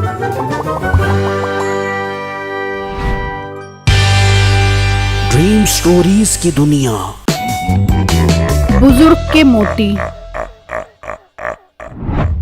Dream stories की दुनिया। बुजुर्ग के मोती।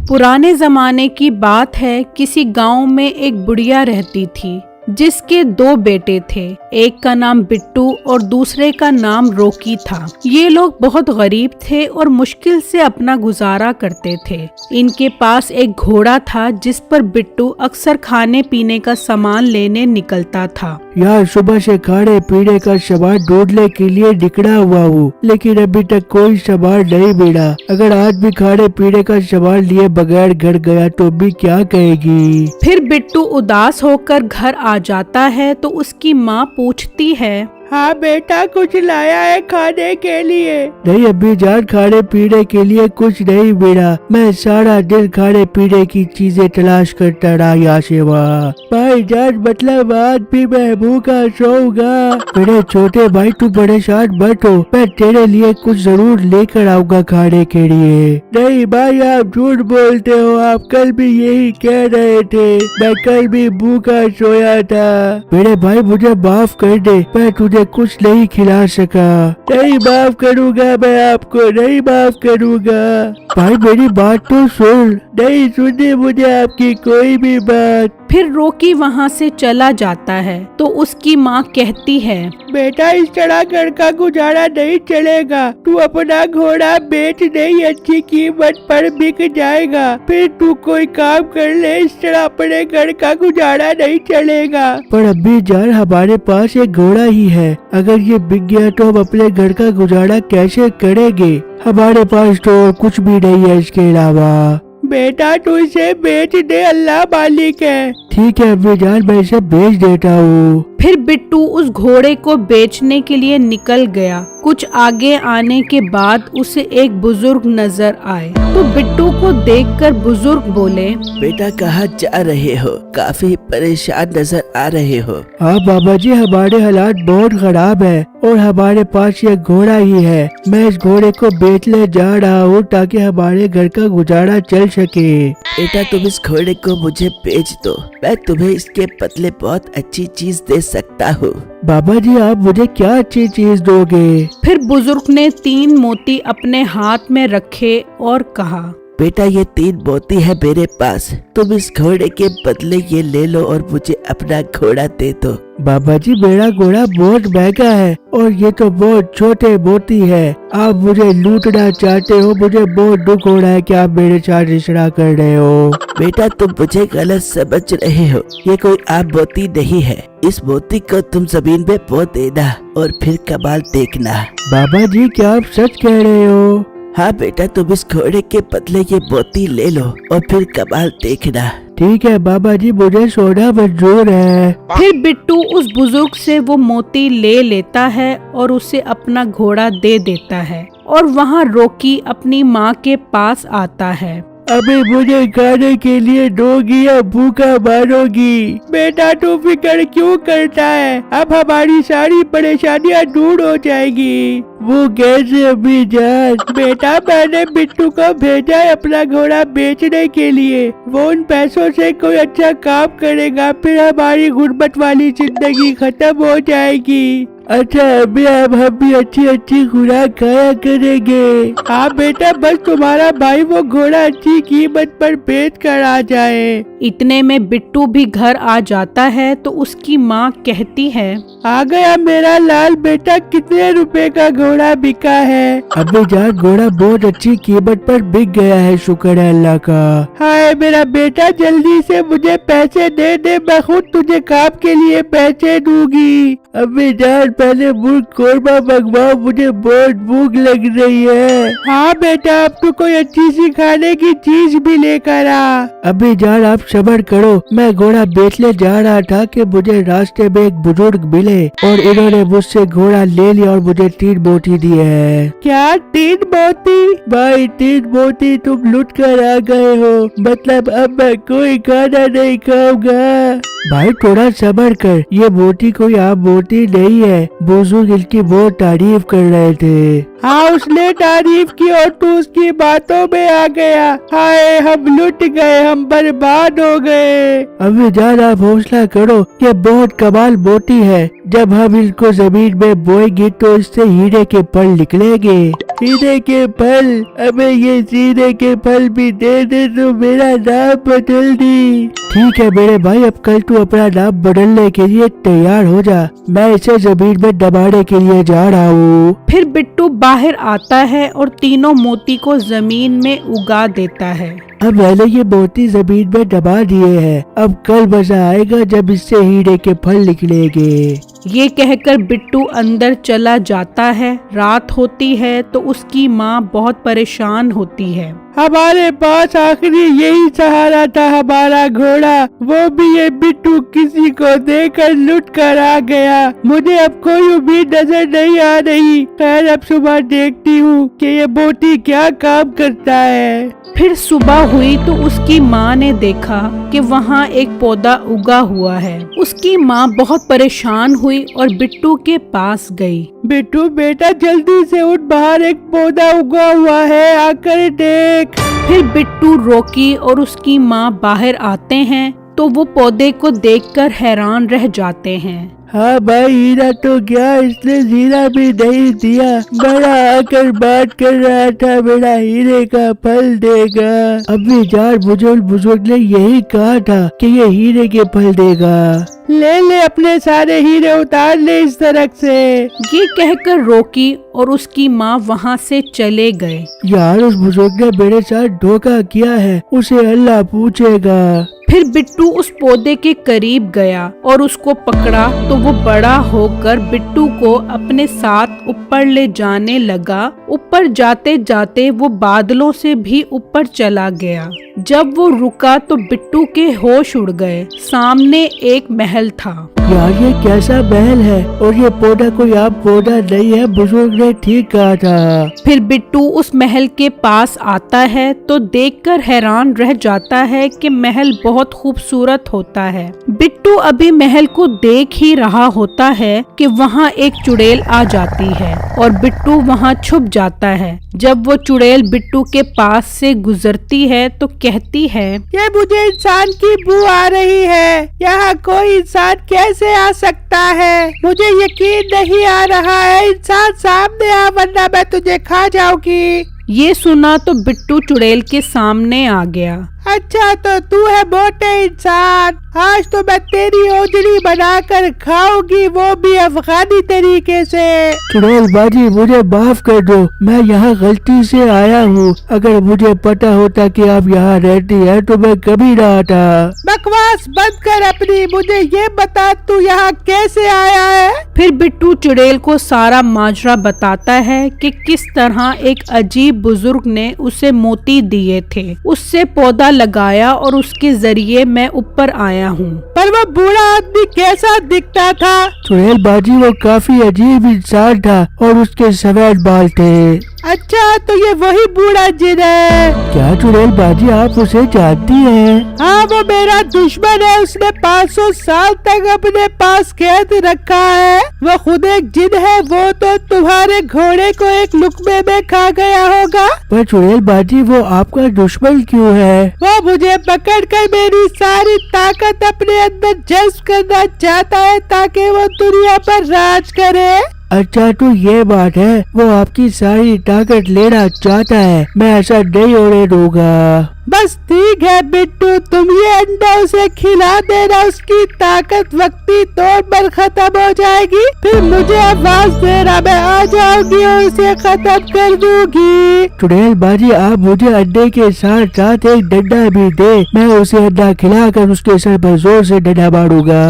पुराने जमाने की बात है, किसी गांव में एक बुढ़िया रहती थी जिसके 2 बेटे थे। एक का नाम बिट्टू और दूसरे का नाम रोकी था। ये लोग बहुत गरीब थे और मुश्किल से अपना गुजारा करते थे। इनके पास एक घोड़ा था जिस पर बिट्टू अक्सर खाने पीने का सामान लेने निकलता था। यार सुबह से खाने पीने का सामान ढूंढने के लिए निकला हुआ हूँ, लेकिन अभी तक कोई सामान नहीं मिला। अगर आज भी खाने पीने का सामान लिए बगैर घर गया तो भी क्या कहेगी। फिर बिट्टू उदास होकर घर आ जाता है तो उसकी माँ पूछती है, हाँ बेटा, कुछ लाया है खाने के लिए? नहीं अभी जान, खाने पीने के लिए कुछ नहीं मिला। मैं सारा दिन खाने पीने की चीजें तलाश करता रहा यहाँ से वहाँ। भाई जान, मतलब आज भी मैं भूखा सोऊंगा। मेरे छोटे भाई तू परेशान मत हो, मैं तेरे लिए कुछ जरूर लेकर आऊंगा खाने के लिए। नहीं भाई, आप झूठ बोलते हो, आप कल भी यही कह रहे थे। मैं कल भी भूखा सोया था। मेरे भाई मुझे माफ कर दे, मैं तुझे कुछ नहीं खिला सका। नहीं माफ करूंगा, मैं आपको नहीं माफ करूंगा। भाई मेरी बात तो सुन। नहीं सुननी मुझे आपकी कोई भी बात। फिर रोकी वहाँ से चला जाता है तो उसकी माँ कहती है, बेटा इस तरह घर का गुजारा नहीं चलेगा। तू अपना घोड़ा बेच दे, अच्छी कीमत पर बिक जाएगा। फिर तू कोई काम कर ले, इस तरह अपने घर का गुजारा नहीं चलेगा। पर अभी जान, हमारे पास एक घोड़ा ही है। अगर ये बिक गया तो हम अपने घर का गुजारा कैसे करेंगे? हमारे पास तो और कुछ भी नहीं है इसके अलावा। बेटा तू इसे बेच दे, अल्लाह मालिक है। ठीक है अभी जान, मैं इसे बेच देता हूँ। फिर बिट्टू उस घोड़े को बेचने के लिए निकल गया। कुछ आगे आने के बाद उसे एक बुजुर्ग नजर आए तो बिट्टू को देखकर बुजुर्ग बोले, बेटा कहाँ जा रहे हो? काफी परेशान नजर आ रहे हो। हाँ बाबा जी, हमारे हालात बहुत खराब है और हमारे पास ये घोड़ा ही है। मैं इस घोड़े को बेचने जा रहा हूँ ताकि हमारे घर का गुजारा चल सके। बेटा तुम इस घोड़े को मुझे बेच दो, मैं तुम्हें इसके बदले बहुत अच्छी चीज दे सकता हूँ। बाबा जी आप मुझे क्या अच्छी चीज दोगे? फिर बुजुर्ग ने 3 मोती अपने हाथ में रखे और कहा, बेटा ये 3 मोती है मेरे पास, तुम इस घोड़े के बदले ये ले लो और मुझे अपना घोड़ा दे दो। बाबा जी मेरा घोड़ा बहुत महंगा है और ये तो बहुत छोटे मोती है। आप मुझे लूटना चाहते हो? मुझे बहुत दुख हो रहा है कि आप मेरे साथ रिश्ता कर रहे हो। बेटा तुम मुझे गलत समझ रहे हो, ये कोई आम मोती नहीं है। इस मोती को तुम जमीन में बो देना और फिर कमाल देखना। बाबा जी क्या आप सच कह रहे हो? हाँ बेटा, तुम इस घोड़े के बदले ये मोती ले लो और फिर कमाल देखना। ठीक है बाबा जी, मुझे सोना मंजूर है। फिर बिट्टू उस बुजुर्ग से वो मोती ले लेता है और उसे अपना घोड़ा दे देता है और वहाँ रोकी अपनी माँ के पास आता है। अभी मुझे खाने के लिए दोगी या भूखा मारोगी? बेटा तू फिक्र क्यों करता है? अब हमारी सारी परेशानियाँ दूर हो जाएगी। वो कैसे अभी जान? बेटा मैंने बिट्टू को भेजा है अपना घोड़ा बेचने के लिए। वो उन पैसों से कोई अच्छा काम करेगा, फिर हमारी गुर्बत वाली जिंदगी खत्म हो जाएगी। अच्छा अभी अब हम भी अच्छी अच्छी खुराक खाया करेंगे। हाँ बेटा, बस तुम्हारा भाई वो घोड़ा अच्छी कीमत पर बेच कर आ जाए। इतने में बिट्टू भी घर आ जाता है तो उसकी माँ कहती है, आ गया मेरा लाल बेटा, कितने रुपए का घोड़ा बिका है? अभी जान घोड़ा बहुत अच्छी कीमत पर बिक गया है, शुक्र है अल्लाह का। हाय मेरा बेटा, जल्दी से मुझे पैसे दे दे, मैं खुद तुझे काम के लिए पैसे दूंगी। अभी जान पहले मुर्ग कोरमा मंगवाओ, मुझे बहुत भूख लग रही है। हाँ बेटा, अब तो कोई अच्छी सी खाने की चीज भी लेकर आ। अभी जान आप सब्र करो, मैं घोड़ा बेचने जा रहा था कि मुझे रास्ते में एक बुजुर्ग मिले और इन्होंने मुझसे घोड़ा ले लिया और मुझे 3 मोती दिए हैं। क्या 3 मोती? भाई 3 मोती तुम लुट कर आ गए हो, मतलब अब मैं कोई खाना नहीं खाऊंगा। भाई थोड़ा सब्र कर, ये मोती कोई आप बोटी नहीं है, बुजुर्ग इसकी बहुत तारीफ कर रहे थे। हाँ, उसने तारीफ की और तू उसकी बातों में आ गया। हाय, हम लुट गए, हम बर्बाद हो गए। अभी जान आप हौसला करो, ये बहुत कमाल बोटी है। जब हम इसको जमीन में बोएंगे तो इससे हीरे के फल निकलेंगे। हीरे के फल? अबे ये हीरे के फल भी दे दे तो मेरा नाम बदल दी। ठीक है मेरे भाई, अब कल तू अपना नाम बदलने के लिए तैयार हो जा, मैं इसे जमीन में दबाने के लिए जा रहा हूँ। फिर बिट्टू बाहर आता है और तीनों मोती को जमीन में उगा देता है। अब मैंने ये मोती जमीन में दबा दिए हैं, अब कल मजा आएगा जब इससे हीरे के फल निकलेंगे। ये कहकर बिट्टू अंदर चला जाता है। रात होती है तो उसकी माँ बहुत परेशान होती है। हमारे पास आखिरी यही सहारा था, हमारा घोड़ा, वो भी ये बिट्टू किसी को देकर लुट कर आ गया। मुझे अब कोई उम्मीद नजर नहीं आ रही। खैर अब सुबह देखती हूँ कि ये बोटी क्या काम करता है। फिर सुबह हुई तो उसकी माँ ने देखा कि वहाँ एक पौधा उगा हुआ है। उसकी माँ बहुत परेशान हुई और बिट्टू के पास गई। बिट्टू बेटा जल्दी से उठ, बाहर एक पौधा उगा हुआ है, आकर देख। फिर बिट्टू, रॉकी और उसकी माँ बाहर आते हैं तो वो पौधे को देखकर हैरान रह जाते हैं। हाँ भाई, हीरा तो क्या, इसने हीरा भी नहीं दिया। बड़ा आकर बात कर रहा था मेरा हीरे का फल देगा। अभी जार बुजुर्ग ने यही कहा था कि ये हीरे के फल देगा। ले अपने सारे हीरे उतार ले इस सड़क से। ये कहकर रॉकी और उसकी माँ वहाँ से चले गए। यार उस बुजुर्ग ने मेरे साथ धोखा किया है, उसे अल्लाह पूछेगा। फिर बिट्टू उस पौधे के करीब गया और उसको पकड़ा तो वो बड़ा होकर बिट्टू को अपने साथ ऊपर ले जाने लगा। ऊपर जाते जाते वो बादलों से भी ऊपर चला गया। जब वो रुका तो बिट्टू के होश उड़ गए। सामने एक महल था। यार ये कैसा महल है, और ये पौधा कोई आम पौधा नहीं है, बुजुर्ग ने ठीक कहा था। फिर बिट्टू उस महल के पास आता है तो देखकर हैरान रह जाता है कि महल बहुत खूबसूरत होता है। बिट्टू अभी महल को देख ही रहा होता है कि वहाँ एक चुड़ैल आ जाती है और बिट्टू वहाँ छुप जाता है। जब वो चुड़ैल बिट्टू के पास से गुजरती है तो कहती है, ये मुझे इंसान की बू आ रही है, यहाँ कोई इंसान कैसे आ सकता है? मुझे यकीन नहीं आ रहा है, इंसान सामने आ वरना मैं तुझे खा जाऊंगी। ये सुना तो बिट्टू चुड़ैल के सामने आ गया। अच्छा तो तू है मोटे इंसान, आज तो मैं तेरी ओजड़ी बनाकर खाऊंगी, वो भी अफगानी तरीके से। चुड़ैल बाजी मुझे माफ कर दो, मैं यहाँ गलती से आया हूँ। अगर मुझे पता होता कि आप यहाँ रहती है तो मैं कभी ना आता। बकवास बंद कर अपनी, मुझे ये बता तू यहाँ कैसे आया है? फिर बिट्टू चुड़ैल को सारा माजरा बताता है कि किस तरह एक अजीब बुजुर्ग ने उसे मोती दिए थे, उससे पौधा लगाया और उसके जरिए मैं ऊपर आया हूँ। पर वो बूढ़ा आदमी कैसा दिखता था? चुड़ैल बाजी वो काफी अजीब इंसान था और उसके सफेद बाल थे। अच्छा तो ये वही बूढ़ा जिन है। क्या चुड़ैल बाजी आप उसे जानती हैं? हाँ वो मेरा दुश्मन है, उसने 500 साल तक अपने पास कैद रखा है। वो खुद एक जिन है, वो तो तुम्हारे घोड़े को एक लुकमे में खा गया होगा। पर चुड़ैल बाजी वो आपका दुश्मन क्यों है? वो मुझे पकड़कर मेरी सारी ताकत अपने अंदर जज्ब करना चाहता है ताकि वो दुनिया पर राज करे। अच्छा तो ये बात है, वो आपकी सारी ताकत लेना चाहता है, मैं ऐसा नहीं होने दूंगा। बस ठीक है बिट्टू, तुम ये अंडा उसे खिला देना, उसकी ताकत वक्ती तौर पर खत्म हो जाएगी, फिर मुझे आवाज देना, मैं आ जाऊंगी और उसे खत्म कर दूंगी। चुड़ैल बाजी आप मुझे अंडे के साथ साथ एक डंडा भी दे, मैं उसे अंडा खिलाकर उसके सर पर जोर से डंडा मारूंगा।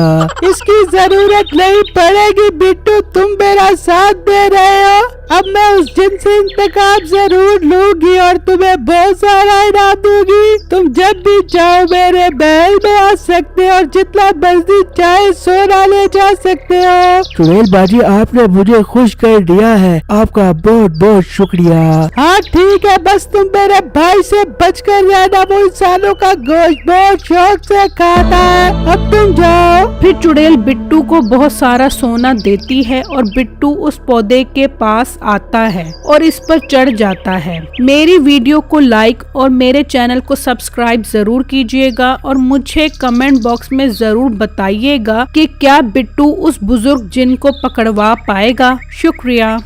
इसकी जरूरत नहीं पड़ेगी बिट्टू, तुम मेरा साथ दे रहे हो। अब मैं उस जिन से इंतकाम जरूर लूंगी और तुम्हें बहुत सारा इनाम दूंगी। तुम जब भी चाहो मेरे महल में आ खा सकते हो और जितना मर्जी चाहे सोना ले जा सकते हो। चुड़ैल बाजी, आपने मुझे खुश कर दिया है, आपका बहुत बहुत शुक्रिया। हाँ ठीक है, बस तुम मेरे भाई से बचकर रहना, वो इंसानों का गोश्त बहुत शौक से खाता है। अब तुम जाओ। फिर चुड़ैल बिट्टू को बहुत सारा सोना देती है और बिट्टू उस पौधे के पास आता है और इस पर चढ़ जाता है। मेरी वीडियो को लाइक और मेरे चैनल को सब्सक्राइब जरूर कीजिएगा और मुझे कमेंट बॉक्स में जरूर बताइएगा कि क्या बिट्टू उस बुजुर्ग जिन को पकड़वा पाएगा। शुक्रिया।